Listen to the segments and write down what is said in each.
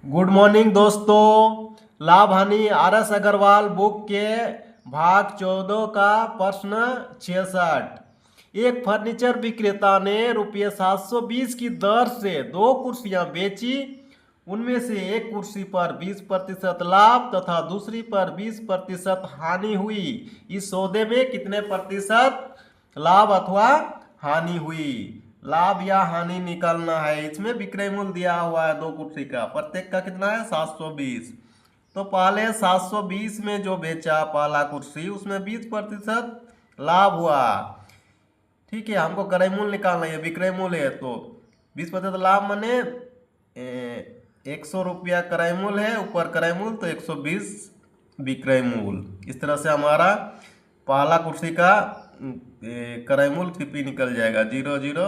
Good morning दोस्तों। लाभ हानि आर एस अग्रवाल बुक के भाग 14 का प्रश्न 66। एक फर्नीचर विक्रेता ने रुपये 720 की दर से 2 कुर्सियां बेची। उनमें से एक कुर्सी पर 20% लाभ तथा दूसरी पर 20% हानि हुई। इस सौदे में कितने प्रतिशत लाभ अथवा हानि हुई? लाभ या हानि निकालना है। इसमें विक्रय मूल्य दिया हुआ है 2 कुर्सी का, प्रत्येक का कितना है 720। तो पहले 720 में जो बेचा पहला कुर्सी उसमें 20% लाभ हुआ। ठीक है, हमको क्रय मूल्य निकालना है, विक्रय मूल्य है तो 20% लाभ माने 100 रुपया क्रय मूल्य है, ऊपर क्रय मूल्य तो 120 विक्रय मूल्य। इस तरह से हमारा पहला कुर्सी का क्रय मूल्य सीपी निकल जाएगा। 0 0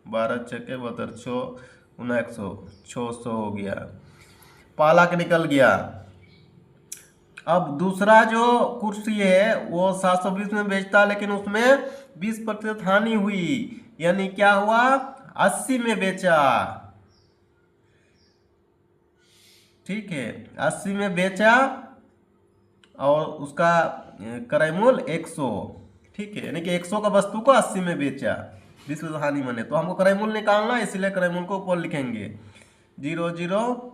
12 छके 72 6 9 600 हो गया, पहला के निकल गया। अब दूसरा जो कुर्सी है वो 720 में बेचता, लेकिन उसमें 20% हानि हुई, यानी क्या हुआ 80 में बेचा। ठीक है, 80 में बेचा और उसका क्रय मूल्य 100। ठीक है, यानी कि 100 का वस्तु को 80 में बेचा, 20% हानि माने। तो हमको क्रय मूल्य निकालना है, इसलिए क्रय मूल्य को ऊपर लिखेंगे 0 0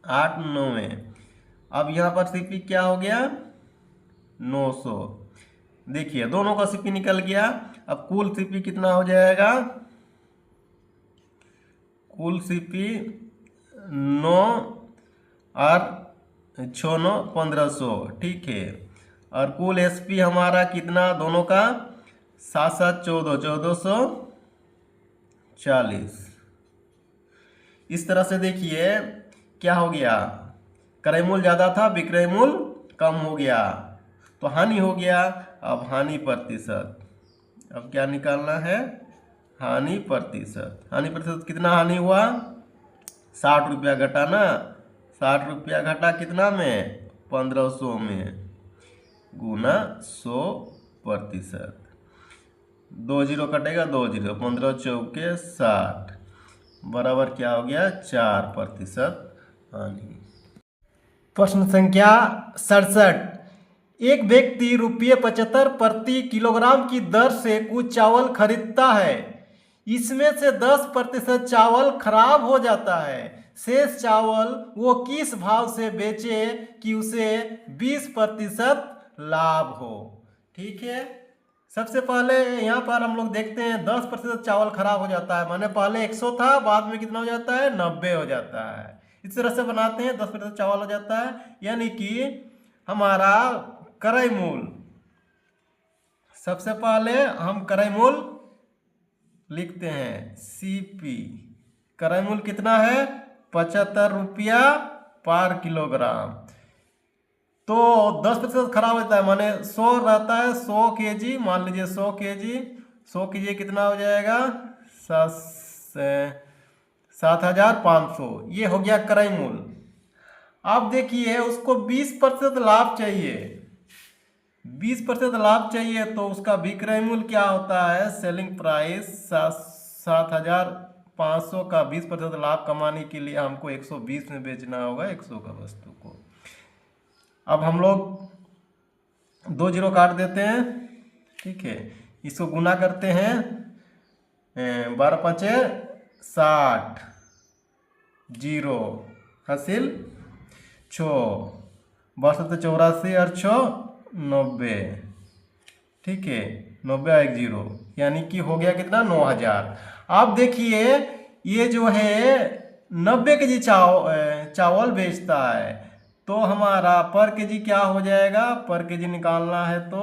8 9 में। अब यहाँ पर सीपी क्या हो गया 900। देखिए दोनों का सीपी निकल गया। अब कुल सीपी कितना हो जाएगा? कुल सीपी 9 और 6 9 1500। ठीक है, और कुल एसपी हमारा कितना दोनों का 7 7 14 1440। इस तरह से देखिए क्या हो गया, क्रय मूल्य ज़्यादा था, विक्रय मूल्य कम हो गया, तो हानि हो गया। अब हानि प्रतिशत, अब क्या निकालना है? हानि प्रतिशत। हानि प्रतिशत कितना हानि हुआ? 60 रुपया घटा ना, 60 रुपया घटा कितना में 1500 में, गुना 100%। 2 जीरो कटेगा 2 जीरो, 15 चौके 60 बराबर क्या हो गया 4% हानि। प्रश्न संख्या 67। एक व्यक्ति रुपये 75 प्रति किलोग्राम की दर से कुछ चावल खरीदता है। इसमें से 10% चावल खराब हो जाता है। शेष चावल वो किस भाव से बेचे कि उसे 20% लाभ हो? ठीक है, सबसे पहले यहाँ पर हम लोग देखते हैं 10% चावल खराब हो जाता है, माने पहले 100 था, बाद में कितना हो जाता है 90 हो जाता है। इस तरह से बनाते हैं, 10% चावल हो जाता है, यानी कि हमारा क्रय मूल्य, सबसे पहले हम क्रय मूल्य लिखते हैं सीपी। क्रय मूल्य कितना है 75 रुपया पर किलोग्राम। तो 10% खराब होता है, माने 100 रहता है 100 केजी, मान लीजिए 100 केजी, 100 केजी कितना हो जाएगा 7500। ये हो गया क्रय मूल्य। अब देखिए उसको 20% लाभ चाहिए, 20% लाभ चाहिए, तो उसका विक्रय मूल्य क्या होता है? सेलिंग प्राइस 7500 का 20% लाभ कमाने के लिए हमको 120 में बेचना होगा 100 का वस्तु को। अब हम लोग 2 जीरो काट देते हैं। ठीक है, इसको गुना करते हैं 12 5 60, जीरो हासिल 6, 62 84 और 6 90। ठीक है, 90 1 0, यानी कि हो गया कितना 9000। अब देखिए ये जो है 90 केजी चावल बेचता है, तो हमारा पर केजी क्या हो जाएगा? पर केजी निकालना है तो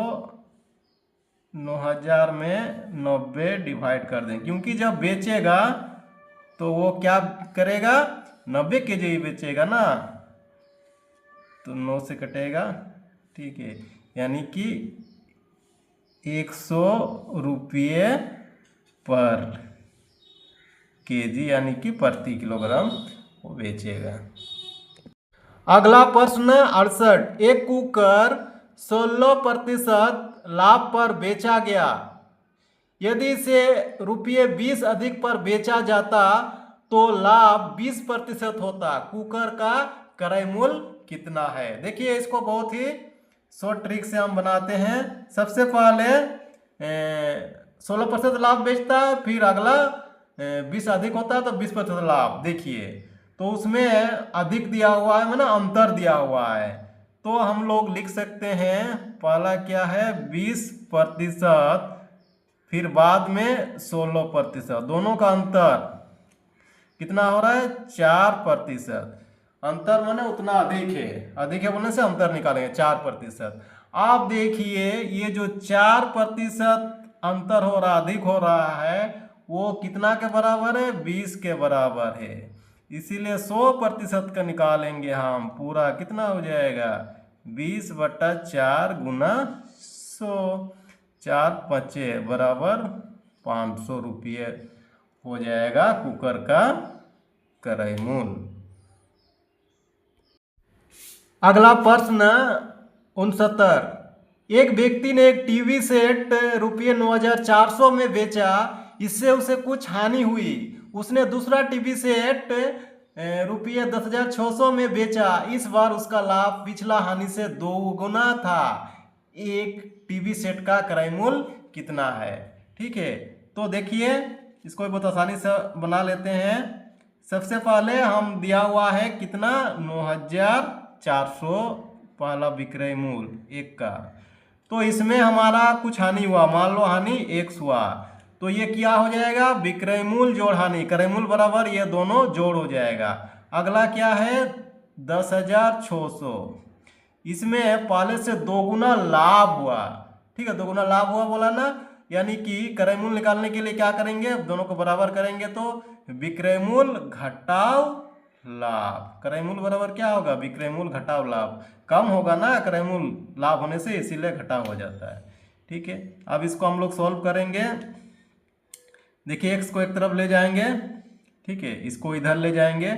9000 में 90 डिवाइड कर दें, क्योंकि जब बेचेगा तो वो क्या करेगा 90 केजी ही बेचेगा ना, तो 9 से कटेगा। ठीक है, यानी कि 100 रुपये पर केजी, यानी कि प्रति किलोग्राम वो बेचेगा। अगला प्रश्न 68। एक कुकर 16% लाभ पर बेचा गया। यदि इसे रुपये 20 अधिक पर बेचा जाता तो लाभ 20% होता। कुकर का क्रय मूल्य कितना है? देखिए इसको बहुत ही शॉर्ट ट्रिक से हम बनाते हैं। सबसे पहले 16% लाभ बेचता है, फिर अगला 20 अधिक होता है तो 20% लाभ। देखिए तो उसमें अधिक दिया हुआ है, मतलब अंतर दिया हुआ है, तो हम लोग लिख सकते हैं पहला क्या है 20%, फिर बाद में 16%, दोनों का अंतर कितना हो रहा है 4%। अंतर माने उतना अधिक है बोलने से अंतर निकालेंगे 4%। आप देखिए ये जो 4% अंतर हो रहा अधिक हो रहा है वो कितना के बराबर है 20 के बराबर है। इसीलिए 100% का निकालेंगे हम, पूरा कितना हो जाएगा 20/4 गुना 100, 4 पचे बराबर 500 रुपये हो जाएगा कुकर का क्रय मूल्य। अगला प्रश्न 69, एक व्यक्ति ने एक टीवी सेट रुपये 9,400 में बेचा, इससे उसे कुछ हानि हुई। उसने दूसरा टीवी सेट रुपये 10,600 में बेचा, इस बार उसका लाभ पिछला हानि से 2 गुना था। एक टीवी सेट का क्रय मूल्य कितना है? ठीक है, तो देखिए इसको बहुत आसानी से बना लेते हैं। सबसे पहले हम दिया हुआ है कितना 9,400 पहला विक्रय मूल्य एक का, तो इसमें हमारा कुछ हानि हुआ, मान लो हानि 1 हुआ, तो ये क्या हो जाएगा विक्रय मूल्य जोड़ हानि, क्रय मूल्य बराबर ये दोनों जोड़ हो जाएगा। अगला क्या है 10,600, इसमें पहले से 2 गुना लाभ हुआ। ठीक है, 2 गुना लाभ हुआ बोला ना, यानी कि क्रय मूल्य निकालने के लिए क्या करेंगे दोनों को बराबर करेंगे, तो विक्रय मूल्य घटाव लाभ, क्रय मूल्य बराबर क्या होगा विक्रय मूल्य घटाव लाभ, कम होगा ना क्रय मूल्य लाभ होने से, इसीलिए घटाव हो जाता है। ठीक है, अब इसको हम लोग सॉल्व करेंगे। देखिए x को एक तरफ ले जाएंगे, ठीक है, इसको इधर ले जाएंगे,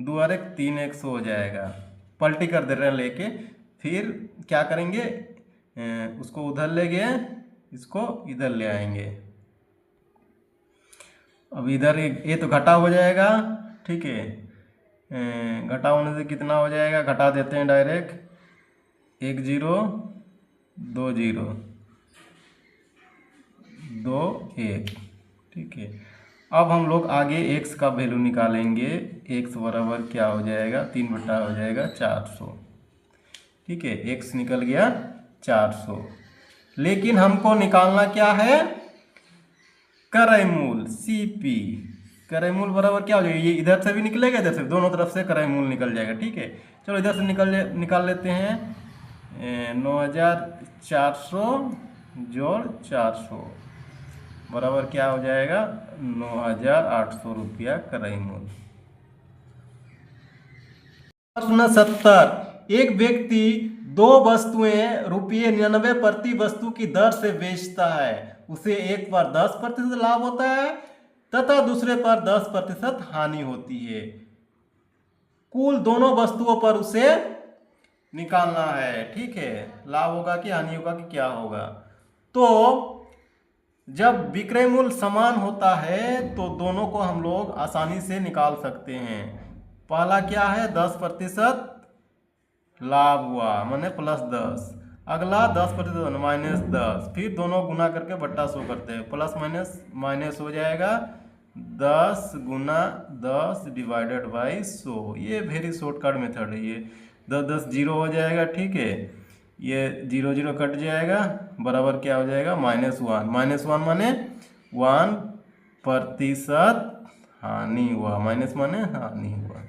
2 और 1 3x हो जाएगा, पलटी कर दे रहे हैं लेके, फिर क्या करेंगे उसको उधर ले गए, इसको इधर ले आएंगे। अब इधर ये तो घटा हो जाएगा, ठीक है, घटा होने से कितना हो जाएगा, घटा देते हैं डायरेक्ट, 1 0 2 0 2 1। ठीक है, अब हम लोग आगे x का वैल्यू निकालेंगे। x बराबर क्या हो जाएगा 3 बटा हो जाएगा 400। ठीक है, x निकल गया 400, लेकिन हमको निकालना क्या है क्रय मूल्य CP। क्रय मूल्य बराबर क्या हो जाएगा, ये इधर से भी निकलेगा इधर से, दोनों तरफ से क्रय मूल्य निकल जाएगा। ठीक है, चलो इधर से निकाल लेते हैं, 9,400 जोड़ 400 बराबर क्या हो जाएगा 9,800 रुपया क्रय मूल्य। प्रश्न 70, एक व्यक्ति 2 वस्तुएं रुपये 99 प्रति वस्तु की दर से बेचता है, उसे एक पर 10% लाभ होता है तथा दूसरे पर 10% हानि होती है। कुल दोनों वस्तुओं पर उसे निकालना है। ठीक है, लाभ होगा कि हानि होगा कि क्या होगा। तो जब विक्रय मूल्य समान होता है तो दोनों को हम लोग आसानी से निकाल सकते हैं। पहला क्या है 10% लाभ हुआ माने +10, अगला 10% -10, फिर दोनों गुना करके बट्टा 100 करते हैं, प्लस माइनस माइनस हो जाएगा 10 गुना 10 डिवाइडेड बाई 100। ये वेरी शॉर्टकट मेथड है, ये 10 10 0 हो जाएगा। ठीक है, ये 0 0 कट जाएगा, बराबर क्या हो जाएगा -1। -1 माने 1% हानि हुआ, माइनस माने हानि हुआ।